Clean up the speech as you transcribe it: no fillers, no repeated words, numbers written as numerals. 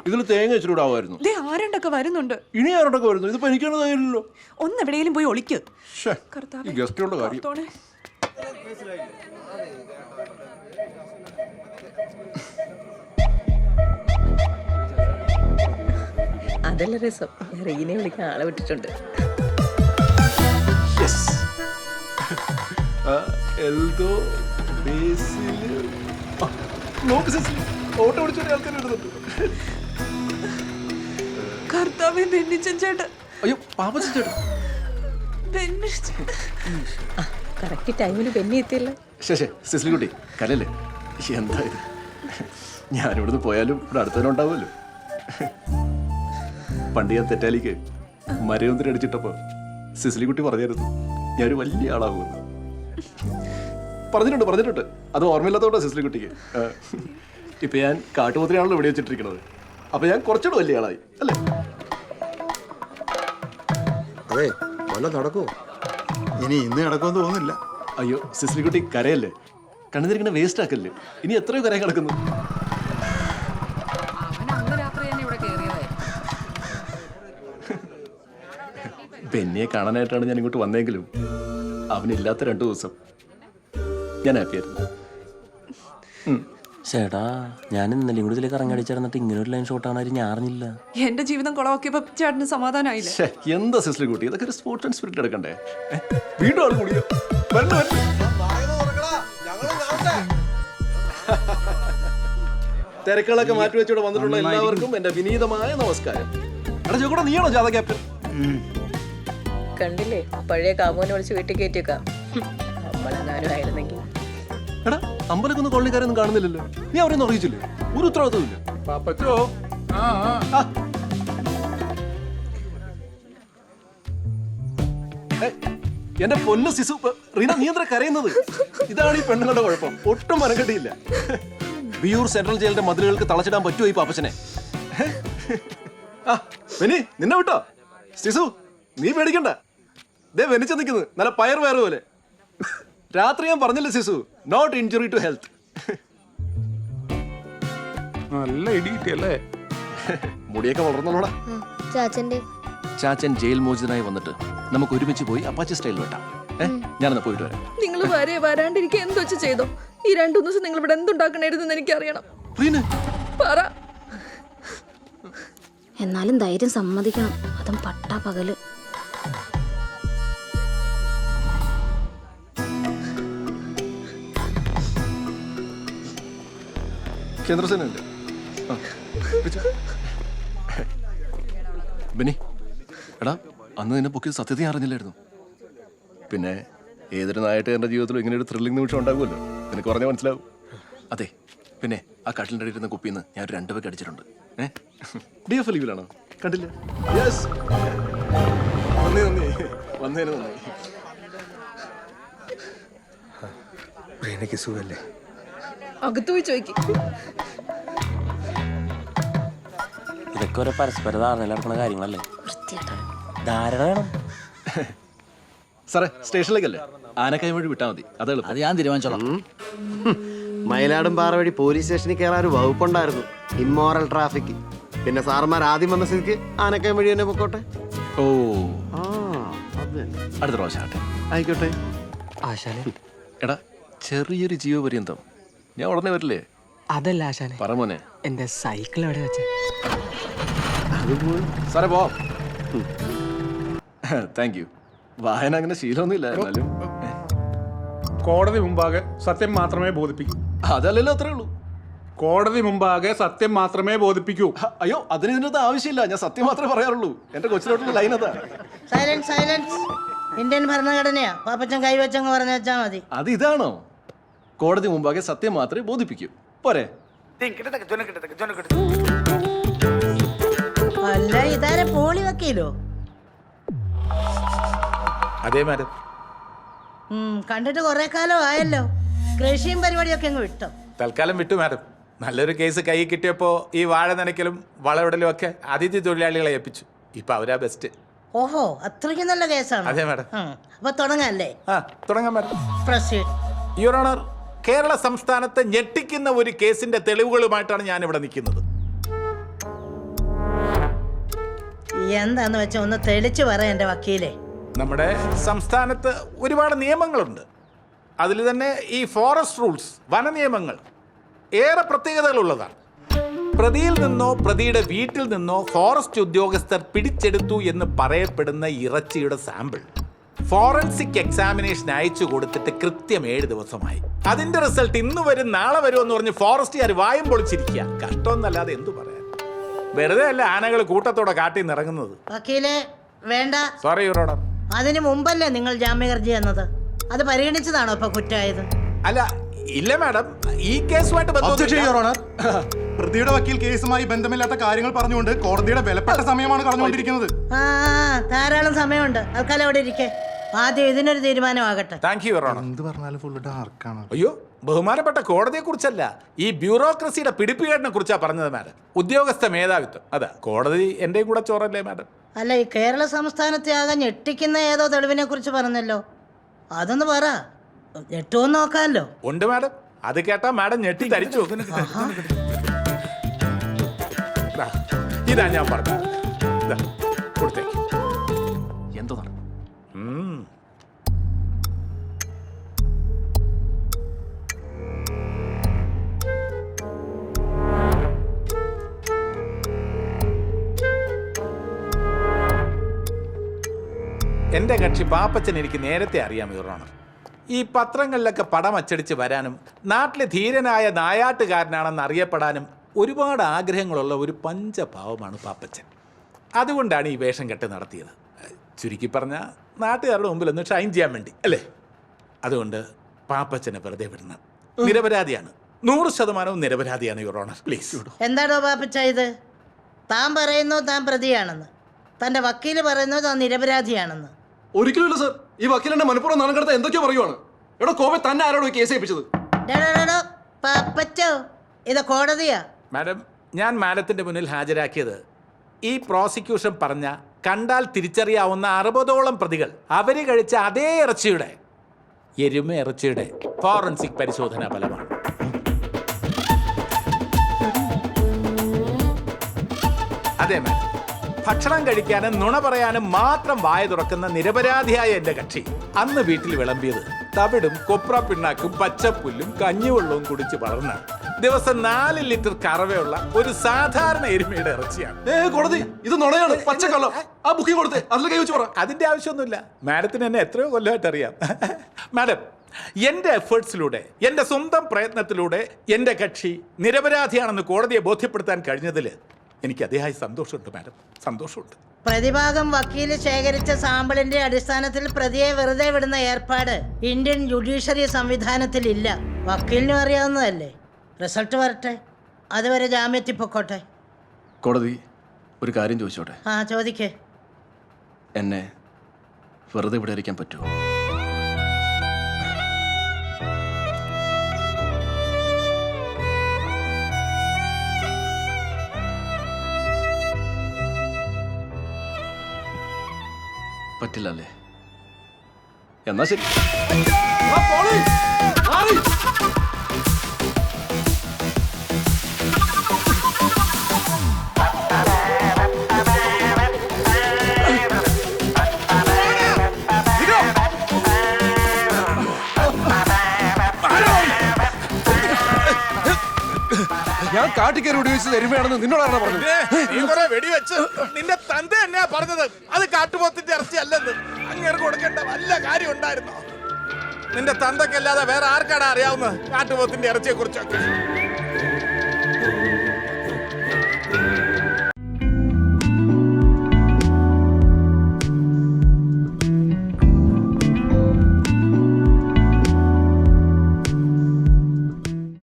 ഇതിൽ തേങ്ങ വെച്ചിട്ടാവുമായിരുന്നു. ആരണ്ടൊക്കെ വരുന്നുണ്ട്. ഇനി ആരോടൊക്കെ വരുന്നു? ഇതിപ്പോ എനിക്കാണ് തയ്യല്ലോ. ഒന്ന് എവിടെയെങ്കിലും പോയി ഒളിക്ക്. ഈ ഗസ്റ്റുകളുടെ കാര്യം. അതല്ല രസം. റീനെ വിളിക്കാൻ ആളെ വിട്ടിട്ടുണ്ട്. കർത്താവേ, ബെന്നിച്ചൻ ചേട്ടൻ. അയ്യോ, പാപ്പച്ചൻ ചേട്ടൻ. കറക്റ്റ് ടൈമിന് ബെന്നി എത്തിയല്ല. ശേ സിസ്ലിക്കുട്ടി, കലല്ലേ? എന്താ ഇത്? ഞാനിവിടുന്ന് പോയാലും ഇവിടെ അടുത്തന്നെ ഉണ്ടാവുമല്ലോ. പണ്ട് ഞാൻ തെറ്റാലിക്ക് മരയൊന്നിന് അടിച്ചിട്ടപ്പോ സിസ്ലിക്കുട്ടി പറഞ്ഞായിരുന്നു ഞാനൊരു വലിയ ആളാകുമെന്ന്. പറഞ്ഞിട്ടുണ്ട്. അത് ഓർമ്മയില്ലാത്തോണ്ടോ സിസ്ലിക്കുട്ടിക്ക്? ഇപ്പൊ ഞാൻ കാട്ടുപോത്തിനാണല്ലോ ഇവിടെ വെച്ചിട്ടിരിക്കുന്നത്. അപ്പൊ ഞാൻ കുറച്ചുകൂടെ വലിയ ആളായി അല്ലേ? അതെ, വല്ല നടക്കോ? ഇനി ഇന്ന് നടക്കുമെന്ന് തോന്നുന്നില്ല. അയ്യോ സിസ്ലിക്കുട്ടി, കരയല്ലേ? കണ്ണുതിരിങ്ങനെ വേസ്റ്റ് ആക്കല്ലേ? ഇനി എത്രയോ കര കിടക്കുന്നു. ബെന്നിയെ കാണാനായിട്ടാണ് ഞാൻ ഇങ്ങോട്ട് വന്നെങ്കിലും അവനില്ലാത്ത 2 ദിവസം ഞാൻ ഹാപ്പിയായിരുന്നു. ചേട്ടാ, ഞാൻ ഇന്നലെയും കൂടി ഇതിലേക്ക് ഇറങ്ങടിച്ചിരുന്നിട്ട് ഇങ്ങനെ ഒരു ലൈൻ ഷോട്ടാണ് ഞാൻ അറിഞ്ഞില്ല. എന്റെ ജീവിതം കുളവാക്കിയപ്പോ ചേട്ടന് സമാധാനമായില്ല. എന്താ സിസ്റ്റർ കുട്ടി, ഇതൊക്കെ ഒരു സ്പോർട്സ് ആൻഡ് സ്പിരിറ്റ് എടുക്കണ്ടേ? വീണ്ടും ആൾ കൂടിയോ? തിരക്കുകളൊക്കെ മാറ്റി വെച്ചോടെ വന്നിട്ടുള്ള എല്ലാവർക്കും എന്റെ വിനീതമായ നമസ്കാരം. എടാ ചോക്കൂടെ, നീയാണോ ജാഥ ക്യാപ്റ്റൻ? കണ്ടില്ലേ, പഴയ കാമോനെ വിളിച്ച് വീട്ടിൽ കയറ്റിയേക്കാം. നമ്മളെങ്ങാനും ആയിരുന്നെങ്കിൽ. എടാ, അമ്പലക്കൊന്ന് കോളനിക്കാരൊന്നും കാണുന്നില്ലല്ലോ. നീ അവരൊന്നും അറിയിച്ചില്ലേ? ഒരു ഉത്തരവാദിത്വം ഇല്ല. പാപ്പച്ചോ, എന്റെ പൊന്ന് സിസു, റീന നീ എന്താ കരയുന്നത്? ഇതാണ് ഈ പെണ്ണുങ്ങളുടെ കുഴപ്പം. ഒട്ടും മനക്കെട്ടിയില്ല. വിയൂർ സെൻട്രൽ ജയിലിന്റെ മതിലുകൾക്ക് തളച്ചിടാൻ പറ്റുമോ ഈ പാപ്പച്ചനെ? നിന്നെ വിട്ടോ സിസു, നീ പേടിക്കണ്ട. ദേ വെനിച്ച നിൽക്കുന്നത് നല്ല പയർ വയറ് പോലെ. രാത്രി ഞാൻ പറഞ്ഞില്ലേ സിസു, നോട്ട് ഇഞ്ചുറി ടു ഹെൽത്ത്. നല്ല ഇടി കിട്ടിയല്ലേ? മുടിയൊക്കെ വളർന്നോടാ. ചാച്ചൻ ജയിൽ മോചിതനായി വന്നിട്ട് നമുക്ക് ഒരുമിച്ച് പോയി അപ്പാച്ചി സ്റ്റൈൽ വെട്ടാം. ഞാനെന്നാ പോയിട്ട് വരാം. നിങ്ങൾ വരാണ്ടിരിക്കുക എന്ത് വെച്ച് ചെയ്തോ? ഈ 2 ദിവസം നിങ്ങൾ ഇവിടെ എന്തുണ്ടാക്കണേരുന്നെന്ന് എനിക്കറിയണം. പറ. എന്നാലും ധൈര്യം സമ്മതിക്കണം, അതും പട്ടാ പകല്. കേന്ദ്രസേനല്ലേ? ബെന്നി, എടാ, അന്ന് നിന്നെ പൊക്കി സത്യത അറിഞ്ഞില്ലായിരുന്നു. പിന്നെ ഏതൊരു നായിട്ട് എൻ്റെ ജീവിതത്തിലും ഇങ്ങനെ ഒരു ത്രില്ലിംഗ് നിമിഷം ഉണ്ടാകുമല്ലോ. നിനക്ക് പറഞ്ഞാൽ മനസ്സിലാവും. അതെ, പിന്നെ ആ കട്ടിലിൻ്റെ അടിയിരുന്ന കുപ്പിന്ന് ഞാൻ ഒരു 2 പേക്ക് അടിച്ചിട്ടുണ്ട്. DF ലീവിലാണോ? കണ്ടില്ല? യെസ്, നന്ദി. വന്നതിന് നന്ദി. എനിക്ക് സുഖല്ലേ? അകത്തു പോയി ചോദിക്കും. ഇതൊക്കെ ഒരു പരസ്പര ധാരണയിൽ നടക്കുന്ന കാര്യങ്ങളല്ലേ? ധാരണ വേണം. സാറേ, സ്റ്റേഷനിലേക്കല്ലേ? ആനക്കൈ വഴി വിട്ടാൽ മതി. അത് ഞാൻ തീരുമാനിച്ചോളാം. മയിലാടും പാറ വഴി പോലീസ് സ്റ്റേഷനിൽ കയറാൻ ഒരു വകുപ്പുണ്ടായിരുന്നു, ഇമ്മോറൽ ട്രാഫിക്. പിന്നെ സാറുമാർ ആദ്യം വന്ന സ്ഥിതിക്ക് ആനക്കൈ വഴി തന്നെ പൊക്കോട്ടെ. ഓ, അടുത്ത പ്രാവശ്യം ആയിക്കോട്ടെ. എടാ, ചെറിയൊരു ജീവപര്യന്തം ഞാൻ ഉടനെ വരില്ലേ? അതല്ല ആശാനെ, പറ മോനെ. എന്റെ സൈക്കിൾ എവിടെ വെച്ചേ? സാറേ പോ. Thank you. വായന അങ്ങനെ ശീലമൊന്നുമില്ല. എന്നാലും കോടതി മുമ്പാകെ സത്യം മാത്രമേ ബോധിപ്പിക്കൂ. അതല്ലല്ലോ, അത്രേ ഉള്ളൂ. കോടതി മുമ്പാകെ സത്യം മാത്രമേ ബോധിപ്പിക്കൂ. അയ്യോ, ഇതിനകത്ത് ആവശ്യമില്ല. ഞാൻ സത്യം മാത്രമേ പറയാറുള്ളൂ. എന്റെ കൊച്ചിലോട്ടുള്ള ലൈൻ അതാ. സൈലൻസ്. ഇന്ത്യൻ ഭരണഘടനയാ. പാപ്പച്ചൻ കൈവച്ചങ്ങ് പറഞ്ഞു വെച്ചാ മതി. അത് ഇതാണോ? കോടതി മുമ്പാകെ സത്യം മാത്രമേ ബോധിപ്പിക്കൂ. പോരെ? അല്ല, ഇതാരെ പോളി വക്കീലോ? അതേ മാഡം. കണ്ടിട്ട് കുറെ കാലം ആയല്ലോ. കൃഷിയും പരിപാടിയൊക്കെ അങ്ങ് വിട്ടോ? തൽക്കാലം വിട്ടു മാഡം. നല്ലൊരു കേസ് കൈ കിട്ടിയപ്പോ ഈ വാഴ നനയ്ക്കലും വളവിടലും ഒക്കെ അതിഥി തൊഴിലാളികളെ ഏൽപ്പിച്ചു. ഇപ്പൊ അവരാ ബെസ്റ്റ്. ഓഹോ, അത്രയ്ക്ക് നല്ല കേസാണ്. അതെ മാഡം. അപ്പൊ തുടങ്ങാല്ലേ? തുടങ്ങാം madam. Proceed. Your honour, Kerala സംസ്ഥാനത്തെ ഞെട്ടിക്കുന്ന ഒരു കേസിന്റെ തെളിവുകളുമായിട്ടാണ് ഞാൻ ഇവിടെ നിൽക്കുന്നത്. എന്താന്ന് വെച്ചാ ഒന്ന് തെളിച്ചു പറ എന്റെ വക്കീലെ. നമ്മുടെ സംസ്ഥാനത്ത് ഒരുപാട് നിയമങ്ങളുണ്ട്. അതിൽ തന്നെ ഈ ഫോറസ്റ്റ് റൂൾസ്, വന നിയമങ്ങൾ ഏറെ പ്രത്യേകതകളുള്ളതാണ്. പ്രതിയിൽ നിന്നോ പ്രതിയുടെ വീട്ടിൽ നിന്നോ ഫോറസ്റ്റ് ഉദ്യോഗസ്ഥർ പിടിച്ചെടുത്തു എന്ന് പറയപ്പെടുന്ന ഇറച്ചിയുടെ സാമ്പിൾ ഫോറൻസിക് എക്സാമിനേഷൻ അയച്ചു കൊടുത്തിട്ട് കൃത്യം 7 ദിവസമായി. അതിന്റെ റിസൾട്ട് ഇന്ന് വരും നാളെ വരും എന്ന് പറഞ്ഞ് ഫോറസ്റ്റുകാർ വായും പൊളിച്ചിരിക്കുക. കഷ്ടമൊന്നല്ലാതെ എന്തു പറയാൻ. വെറുതെ അല്ല ആനകൾ കൂട്ടത്തോടെ കാട്ടിൽ നിന്ന് ഇറങ്ങുന്നത്. വക്കീലെ വേണ്ട. Sorry your honour. അതിനു മുമ്പല്ലേ നിങ്ങൾ ജാമ്യഹർജി എന്നത്? അത് പരിഗണിച്ചതാണോ ഇപ്പൊ കുറ്റമായത്? അല്ല ഇല്ല മാഡം, ഈ കേസുമായിട്ട് പ്രതിയുടെ വക്കീൽ കേസുമായി ബന്ധമില്ലാത്ത കാര്യങ്ങൾ പറഞ്ഞുകൊണ്ട് കോടതിയുടെ വിലപ്പെട്ട സമയമാണ് കളഞ്ഞുകൊണ്ടിരിക്കുന്നത്. ആ ധാരാളം സമയമുണ്ട്. ആൾക്കാരെ അവിടെ ഇരിക്കെ. ആദ്യം ഇതിനൊരു തീരുമാനമാകട്ടെ. Thank you your honour. എന്ത് പറഞ്ഞാലും ഫുൾ ഡാർക്കാണ്. അയ്യോ, ബഹുമാനപ്പെട്ട കോടതിയെ കുറിച്ചല്ല, ഈ ബ്യൂറോക്രസിയുടെ പിടിപ്പുകേടിനെ കുറിച്ചാ പറഞ്ഞത് മാഡം. ഉദ്യോഗസ്ഥ മേധാവിത്വം. അതാ കോടതി എന്റെയും കൂടെ ചോറല്ലേ മാഡം? അല്ല, ഈ കേരള സംസ്ഥാനത്തെ ആകെ ഞെട്ടിക്കുന്ന ഏതോ തെളിവിനെ കുറിച്ച് പറഞ്ഞല്ലോ, അതൊന്ന് പറ. ഞെട്ടുമെന്ന് നോക്കാമല്ലോ. ഉണ്ട് മാഡം, അത് കേട്ടാ മാഡം ഞെട്ടി തരിച്ചു. ഇതാ ഞാൻ പറഞ്ഞു. കൊടുത്തേക്ക്. എന്തോ നടന്നു? എൻ്റെ കക്ഷി പാപ്പച്ചൻ എനിക്ക് നേരത്തെ അറിയാം യുവർ ഓണർ. ഈ പത്രങ്ങളിലൊക്കെ പടം അച്ചടിച്ച് വരാനും നാട്ടിലെ ധീരനായ നായാട്ടുകാരനാണെന്ന് അറിയപ്പെടാനും ഒരുപാട് ആഗ്രഹങ്ങളുള്ള ഒരു പഞ്ചപാവമാണ് പാപ്പച്ചൻ. അതുകൊണ്ടാണ് ഈ വേഷം കെട്ട് നടത്തിയത്. ചുരുക്കി പറഞ്ഞാൽ നാട്ടുകാരുടെ മുമ്പിൽ ഒന്ന് ഷൈൻ ചെയ്യാൻ വേണ്ടി അല്ലേ? അതുകൊണ്ട് പാപ്പച്ചനെ വെറുതെ വിടണം. നിരപരാധിയാണ്, 100% നിരപരാധിയാണ് യുവർ ഓണർ. പ്ലീസ്. എന്താണോ പാപ്പച്ച ഇത്? താൻ പറയുന്നു താൻ പ്രതിയാണെന്ന്, തന്റെ വക്കീല് പറയുന്നു താൻ നിരപരാധിയാണെന്ന്. ഒരിക്കലുമില്ല സർ. ഈ വക്കീലിന്റെ മനപ്പുറം നാണം കടത്ത എന്തൊക്കെയോ പറയുവാണ്. എടോ കോപെ തന്നെ ആരോടോ കേസ് ഏൽപ്പിച്ചത്? പാപ്പച്ചോ, ഇത് കോടതിയാ. മാഡം, ഞാൻ മാഡത്തിന്റെ മുന്നിൽ ഹാജരാക്കിയത് ഈ പ്രോസിക്യൂഷൻ പറഞ്ഞ കണ്ടാൽ തിരിച്ചറിയാവുന്ന 60ഓളം പ്രതികൾ അവര് കഴിച്ച അതേ ഇറച്ചിയുടെ, എരുമ ഇറച്ചിയുടെ ഫോറൻസിക് പരിശോധനാ ഫലമാണ്. അതെ മാഡം, ഭക്ഷണം കഴിക്കാനും നുണ പറയാനും മാത്രം വായ തുറക്കുന്ന നിരപരാധിയായ എന്റെ കക്ഷി അന്ന് വീട്ടിൽ വിളമ്പിയത് തവിടും കൊപ്ര പിണ്ണാക്കും പച്ചപ്പുല്ലും കഞ്ഞിവെള്ളവും കുടിച്ച് വളർന്ന ദിവസം 4 ലിറ്റർ കറവയുള്ള ഒരു സാധാരണ എരുമയുടെ ഇറച്ചിയാണ്. കോടതി ഇത് നുണയാണ്, പച്ചക്കള്ളം. ആ ബുക്കിംഗ് കൊടുത്തേ, അതിൽ കൈ വെച്ച് പറ. അതിന്റെ ആവശ്യമൊന്നുമില്ല, മാഡത്തിന് എന്നെ എത്രയോ കൊല്ലമായിട്ട് അറിയാം. മാഡം, എന്റെ എഫേർട്സിലൂടെ, എന്റെ സ്വന്തം പ്രയത്നത്തിലൂടെ എന്റെ കക്ഷി നിരപരാധിയാണെന്ന് കോടതിയെ ബോധ്യപ്പെടുത്താൻ കഴിഞ്ഞതിൽ എനിക്ക് അതിയായ സന്തോഷമുണ്ട് മാഡം, സന്തോഷമുണ്ട്. പ്രതിഭാഗം വക്കീല് ശേഖരിച്ച സാമ്പിളിന്റെ അടിസ്ഥാനത്തിൽ പ്രതിയെ വെറുതെ വിടുന്ന ഏർപ്പാട് ഇന്ത്യൻ ജുഡീഷ്യറി സംവിധാനത്തിൽ ഇല്ല. വക്കീലിനും അറിയാവുന്നതല്ലേ. റിസൾട്ട് വരട്ടെ, അതുവരെ ജാമ്യത്തിൽ പൊക്കോട്ടെ. കോടതി ഒരു കാര്യം ചോദിച്ചോട്ടെ? ആ ചോദിക്കേ. എന്നെ വെറുതെ ഇവിടെ ഇരിക്കാൻ പറ്റുമോ? പറ്റില്ല അല്ലേ? എന്നാ ശരി. ഞാൻ കാട്ടിക്കയറി വെടിവെച്ചത് എരുമയാണെന്ന് നിന്നോടാണ് പറഞ്ഞത്. വെടിവെച്ച് നിന്റെ തന്ത എന്നാ പറഞ്ഞത്? അത് കാട്ടുപോത്തിന്റെ ഇറച്ചി അല്ലെന്ന്. അങ്ങേർ കൊടുക്കേണ്ട വല്ല കാര്യം ഉണ്ടായിരുന്നോ? നിന്റെ തന്തക്കല്ലാതെ വേറെ ആർക്കാണ് അറിയാവുന്നത് കാട്ടുപോത്തിന്റെ ഇറച്ചിയെ കുറിച്ചൊക്കെ?